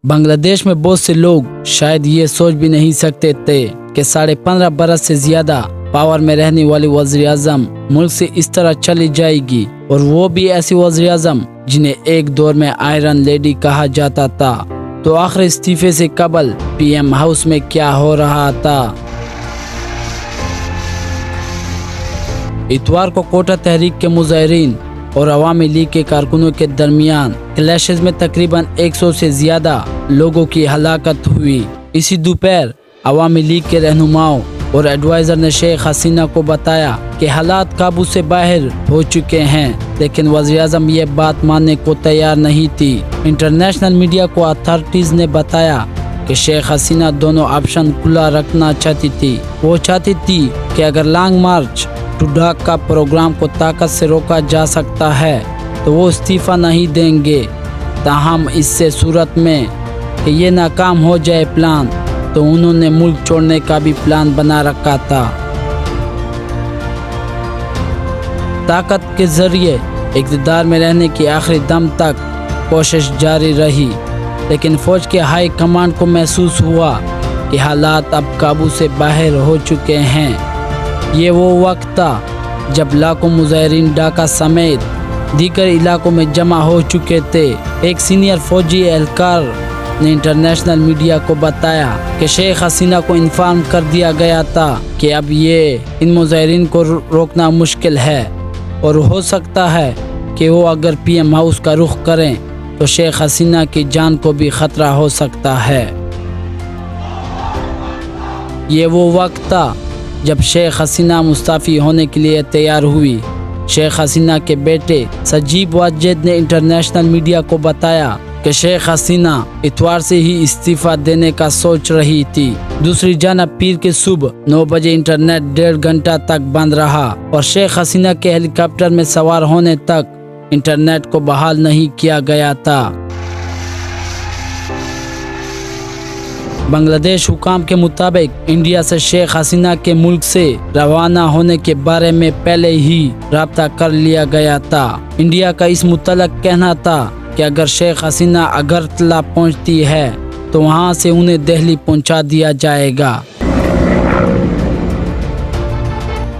बांग्लादेश में बहुत से लोग शायद ये सोच भी नहीं सकते थे कि 15.5 बरस से ज्यादा पावर में रहने वाली वज़ीर आज़म मुल्क से इस तरह चली जाएगी, और वो भी ऐसी वज़ीर आज़म जिन्हें एक दौर में आयरन लेडी कहा जाता था। तो आखिर इस्तीफे से कबल पीएम हाउस में क्या हो रहा था? इतवार को कोटा तहरीक के मुजाहिरीन और अवामी लीग के कारकुनों के दरमियान क्लैशेस में तकरीबन 100 से ज्यादा लोगों की हलाकत हुई। इसी दोपहर अवामी लीग के रहनुमाओं और एडवाइजर ने शेख हसीना को बताया कि हालात काबू से बाहर हो चुके हैं, लेकिन वज़ीर आज़म ये बात मानने को तैयार नहीं थी। इंटरनेशनल मीडिया को अथॉरिटीज ने बताया कि शेख हसीना दोनों ऑप्शन खुला रखना चाहती थी। वो चाहती थी कि अगर लॉन्ग मार्च टू डाक का प्रोग्राम को ताकत से रोका जा सकता है तो वो इस्तीफा नहीं देंगे। ताहम इससे सूरत में कि ये नाकाम हो जाए प्लान, तो उन्होंने मुल्क छोड़ने का भी प्लान बना रखा था। ताकत के जरिए इक़्तिदार में रहने की आखिरी दम तक कोशिश जारी रही, लेकिन फौज के हाई कमांड को महसूस हुआ कि हालात अब काबू से बाहर हो चुके हैं। ये वो वक्त था जब लाखों मुजाहिरीन ढाका समेत दीगर इलाकों में जमा हो चुके थे। एक सीनियर फौजी एहलकार ने इंटरनेशनल मीडिया को बताया कि शेख हसीना को इन्फॉर्म कर दिया गया था कि अब ये इन मुजाहिरीन को रोकना मुश्किल है, और हो सकता है कि वो अगर पीएम हाउस का रुख करें तो शेख हसीना की जान को भी खतरा हो सकता है। ये वो वक्त था जब शेख हसीना मुस्ताफ़ी होने के लिए तैयार हुई। शेख हसीना के बेटे सजीब वाजेद ने इंटरनेशनल मीडिया को बताया कि शेख हसीना इतवार से ही इस्तीफा देने का सोच रही थी। दूसरी जानब पीर के सुबह 9 बजे इंटरनेट 1.5 घंटा तक बंद रहा, और शेख हसीना के हेलीकॉप्टर में सवार होने तक इंटरनेट को बहाल नहीं किया गया था। बांग्लादेश हुकाम के मुताबिक इंडिया से शेख हसीना के मुल्क से रवाना होने के बारे में पहले ही राब्ता कर लिया गया था। इंडिया का इस मुतल्लक कहना था कि अगर शेख हसीना अगरतला पहुंचती है तो वहां से उन्हें दिल्ली पहुंचा दिया जाएगा।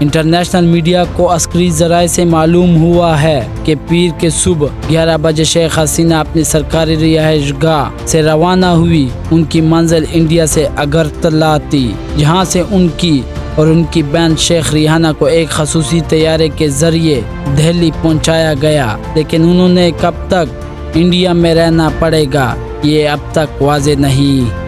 इंटरनेशनल मीडिया को अस्करी ज़राए से मालूम हुआ है कि पीर के सुबह 11 बजे शेख हसीना अपनी सरकारी रिहाइशगाह से रवाना हुई। उनकी मंजिल इंडिया से अगरतला थी, जहां से उनकी और उनकी बहन शेख रिहाना को एक खसूसी तैयारे के जरिए दिल्ली पहुंचाया गया, लेकिन उन्होंने कब तक इंडिया में रहना पड़ेगा ये अब तक वाज़ेह नहीं।